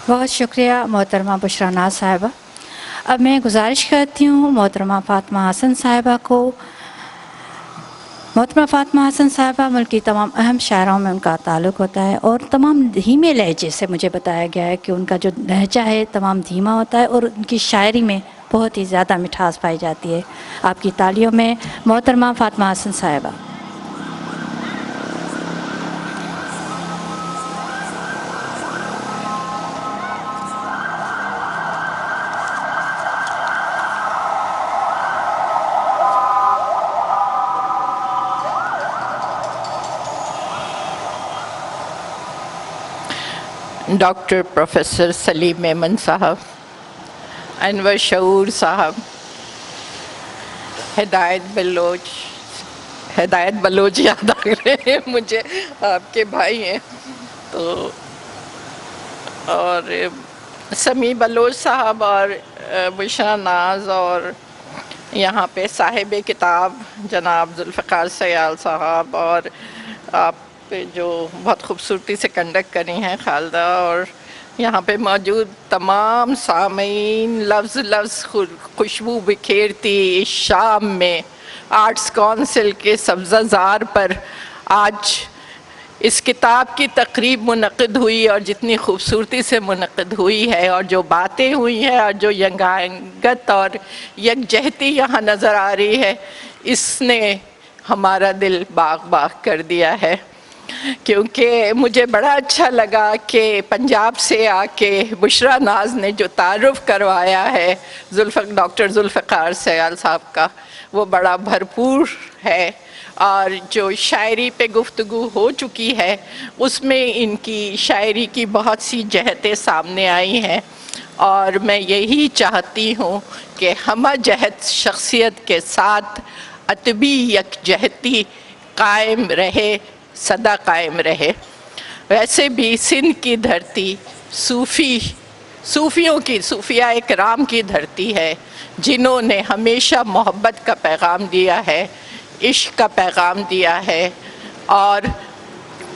بہت شکریہ محترمہ بشریٰ ناز صاحبہ۔ اب میں گزارش کرتی ہوں محترمہ فاطمہ حسن صاحبہ کو۔ محترمہ فاطمہ حسن صاحبہ ملک کی تمام اہم شاعروں میں ان کا تعلق ہوتا ہے، اور تمام دھیمے لہجے سے مجھے بتایا گیا ہے کہ ان کا جو لہجہ ہے تمام دھیما ہوتا ہے، اور ان کی شاعری میں بہت ہی زیادہ مٹھاس پائی جاتی ہے۔ آپ کی تالیوں میں محترمہ فاطمہ حسن صاحبہ۔ ڈاکٹر پروفیسر سلیم میمن صاحب، انور شعور صاحب، ہدایت بلوچ یاد آ رہے ہیں مجھے، آپ کے بھائی ہیں تو، اور سمیع بلوچ صاحب، اور بشریٰ ناز، اور یہاں پہ صاحب کتاب جناب ذوالفقار سیال صاحب، اور آپ جو بہت خوبصورتی سے کنڈکٹ کری ہیں خالدہ، اور یہاں پہ موجود تمام سامعین، لفظ لفظ خوشبو بکھیرتی اس شام میں آرٹس کونسل کے سبزہ زار پر آج اس کتاب کی تقریب منعقد ہوئی، اور جتنی خوبصورتی سے منعقد ہوئی ہے، اور جو باتیں ہوئی ہیں، اور جو ینگانگت اور یکجہتی یہاں نظر آ رہی ہے، اس نے ہمارا دل باغ باغ کر دیا ہے۔ کیونکہ مجھے بڑا اچھا لگا کہ پنجاب سے آ کے بشریٰ ناز نے جو تعارف کروایا ہے ڈاکٹر ذوالفقار سیال صاحب کا، وہ بڑا بھرپور ہے، اور جو شاعری پہ گفتگو ہو چکی ہے اس میں ان کی شاعری کی بہت سی جہتیں سامنے آئی ہیں، اور میں یہی چاہتی ہوں کہ ہمہ جہت شخصیت کے ساتھ ادبی یکجہتی قائم رہے، سدا قائم رہے۔ ویسے بھی سندھ کی دھرتی صوفیاء کرام کی دھرتی ہے، جنہوں نے ہمیشہ محبت کا پیغام دیا ہے، عشق کا پیغام دیا ہے، اور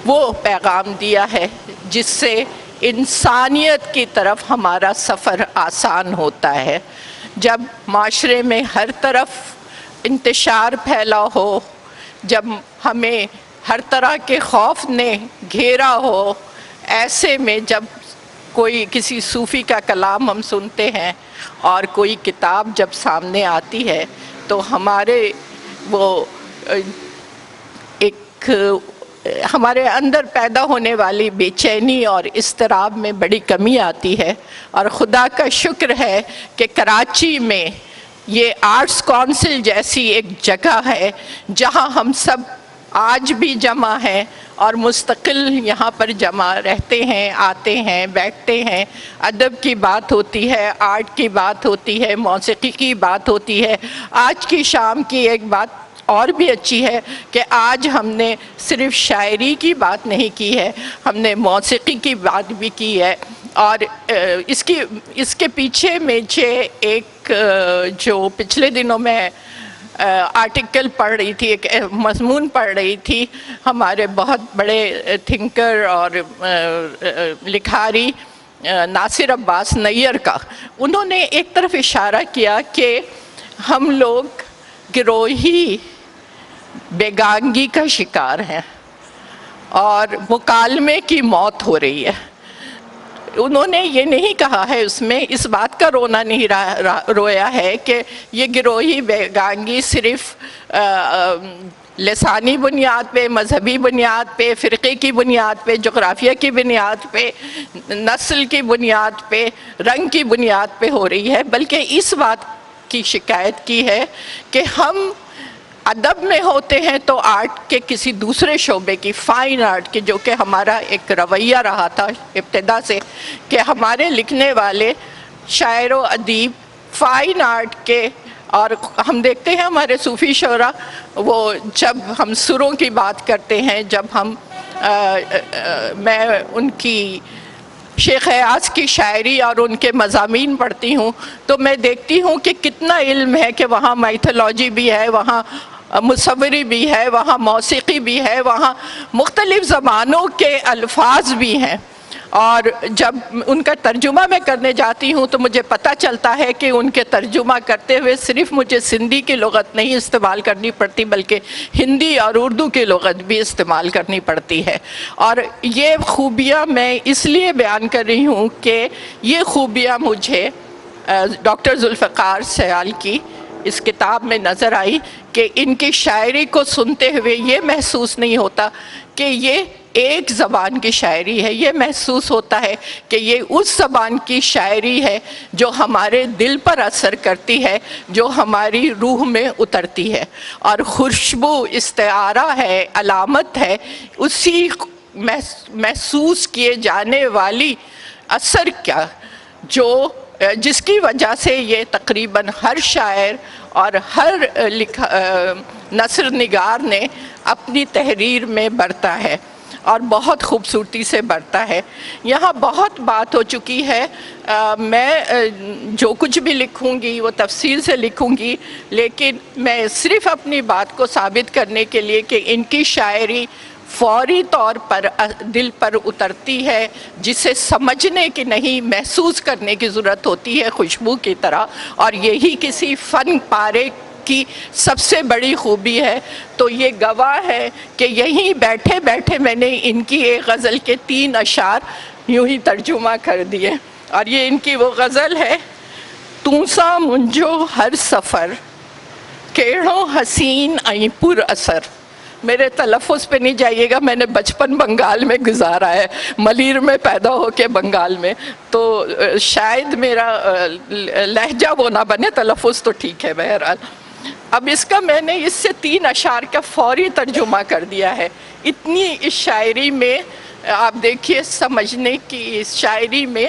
وہ پیغام دیا ہے جس سے انسانیت کی طرف ہمارا سفر آسان ہوتا ہے۔ جب معاشرے میں ہر طرف انتشار پھیلا ہو، جب ہمیں ہر طرح کے خوف نے گھیرا ہو، ایسے میں جب کوئی کسی صوفی کا کلام ہم سنتے ہیں اور کوئی کتاب جب سامنے آتی ہے تو ہمارے وہ ایک ہمارے اندر پیدا ہونے والی بے چینی اور اضطراب میں بڑی کمی آتی ہے۔ اور خدا کا شکر ہے کہ کراچی میں یہ آرٹس کونسل جیسی ایک جگہ ہے جہاں ہم سب آج بھی جمع ہیں اور مستقل یہاں پر جمع رہتے ہیں، آتے ہیں، بیٹھتے ہیں، ادب کی بات ہوتی ہے، آرٹ کی بات ہوتی ہے، موسیقی کی بات ہوتی ہے۔ آج کی شام کی ایک بات اور بھی اچھی ہے کہ آج ہم نے صرف شاعری کی بات نہیں کی ہے، ہم نے موسیقی کی بات بھی کی ہے، اور اس کے پیچھے مجھے ایک جو پچھلے دنوں میں آرٹیکل پڑھ رہی تھی، ایک مضمون پڑھ رہی تھی ہمارے بہت بڑے تھنکر اور لکھاری ناصر عباس نیّر کا۔ انہوں نے ایک طرف اشارہ کیا کہ ہم لوگ گروہی بیگانگی کا شکار ہیں اور مکالمے کی موت ہو رہی ہے۔ انہوں نے یہ نہیں کہا ہے، اس میں اس بات کا رونا نہیں رویا ہے کہ یہ گروہی بیگانگی صرف لسانی بنیاد پہ، مذہبی بنیاد پہ، فرقے کی بنیاد پہ، جغرافیہ کی بنیاد پہ، نسل کی بنیاد پہ، رنگ کی بنیاد پہ ہو رہی ہے، بلکہ اس بات کی شکایت کی ہے کہ ہم ادب میں ہوتے ہیں تو آرٹ کے کسی دوسرے شعبے کی، فائن آرٹ کی، جو کہ ہمارا ایک رویہ رہا تھا ابتدا سے کہ ہمارے لکھنے والے شاعر و ادیب فائن آرٹ کے، اور ہم دیکھتے ہیں ہمارے صوفی شعراء، وہ جب ہم سروں کی بات کرتے ہیں، جب ہم میں ان کی شیخ ایاز کی شاعری اور ان کے مضامین پڑھتی ہوں تو میں دیکھتی ہوں کہ کتنا علم ہے، کہ وہاں میتھولوجی بھی ہے، وہاں مصوری بھی ہے، وہاں موسیقی بھی ہے، وہاں مختلف زبانوں کے الفاظ بھی ہیں، اور جب ان کا ترجمہ میں کرنے جاتی ہوں تو مجھے پتہ چلتا ہے کہ ان کے ترجمہ کرتے ہوئے صرف مجھے سندھی کی لغت نہیں استعمال کرنی پڑتی بلکہ ہندی اور اردو کی لغت بھی استعمال کرنی پڑتی ہے. اور یہ خوبیاں میں اس لیے بیان کر رہی ہوں کہ یہ خوبیاں مجھے ڈاکٹر ذوالفقار سیال کی اس کتاب میں نظر آئی کہ ان کی شاعری کو سنتے ہوئے یہ محسوس نہیں ہوتا کہ یہ ایک زبان کی شاعری ہے، یہ محسوس ہوتا ہے کہ یہ اس زبان کی شاعری ہے جو ہمارے دل پر اثر کرتی ہے، جو ہماری روح میں اترتی ہے، اور خوشبو استعارہ ہے، علامت ہے اسی محسوس کیے جانے والی اثر کا جس کی وجہ سے یہ تقریباً ہر شاعر اور ہر نثر نگار نے اپنی تحریر میں برتا ہے اور بہت خوبصورتی سے برتا ہے. یہاں بہت بات ہو چکی ہے، میں جو کچھ بھی لکھوں گی وہ تفصیل سے لکھوں گی، لیکن میں صرف اپنی بات کو ثابت کرنے کے لیے کہ ان کی شاعری فوری طور پر دل پر اترتی ہے، جسے سمجھنے کی نہیں محسوس کرنے کی ضرورت ہوتی ہے خوشبو کی طرح، اور یہی کسی فن پارے کی سب سے بڑی خوبی ہے. تو یہ گواہ ہے کہ یہیں بیٹھے بیٹھے میں نے ان کی ایک غزل کے 3 اشعار یوں ہی ترجمہ کر دیے، اور یہ ان کی وہ غزل ہے: "توں سا منجو ہر سفر کیڑو حسین ائیں پر اثر". میرے تلفظ پہ نہیں جائیے گا، میں نے بچپن بنگال میں گزارا ہے، ملیر میں پیدا ہو کے بنگال میں، تو شاید میرا لہجہ وہ نہ بنے، تلفظ تو ٹھیک ہے. بہرحال اب اس کا میں نے اس سے 3 اشعار کا فوری ترجمہ کر دیا ہے. اتنی اس شاعری میں آپ دیکھیے، سمجھنے کی اس شاعری میں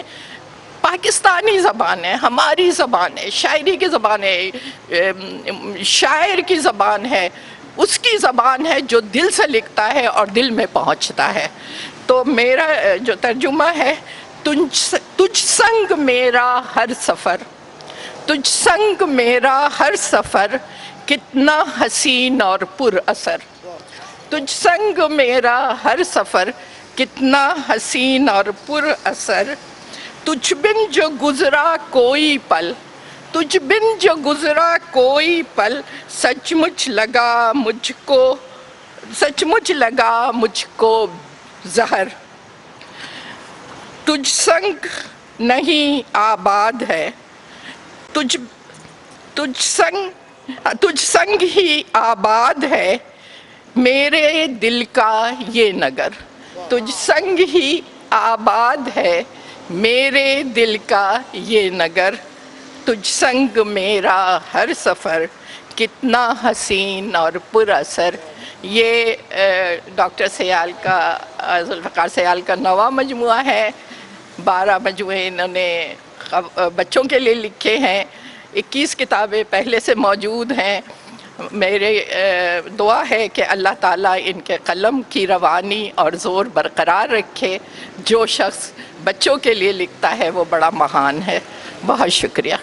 پاکستانی زبان ہے، ہماری زبان ہے، شاعری کی زبان ہے، شاعر کی زبان ہے، اس کی زبان ہے جو دل سے لکھتا ہے اور دل میں پہنچتا ہے. تو میرا جو ترجمہ ہے: تجھ سنگ میرا ہر سفر، تجھ سنگ میرا ہر سفر کتنا حسین اور پر اثر. تجھ سنگ میرا ہر سفر کتنا حسین اور پر اثر. تجھ بن جو گزرا کوئی پل، تجھ بن جو گزرا کوئی پل، سچ مچ لگا مجھ کو، سچ مچ لگا مجھ کو زہر. تجھ سنگ نہیں آباد ہے، تجھ سنگ ہی آباد ہے میرے دل کا یہ نگر. تجھ سنگ ہی آباد ہے میرے دل کا یہ نگر. تجھ سنگ میرا ہر سفر کتنا حسین اور پر اثر. یہ ڈاکٹر سیال کا، ذوالفقار سیال کا 9واں مجموعہ ہے. 12 مجموعے انہوں نے بچوں کے لیے لکھے ہیں. 21 کتابیں پہلے سے موجود ہیں. میرے دعا ہے کہ اللہ تعالیٰ ان کے قلم کی روانی اور زور برقرار رکھے. جو شخص بچوں کے لیے لکھتا ہے وہ بڑا مہان ہے. بہت شکریہ.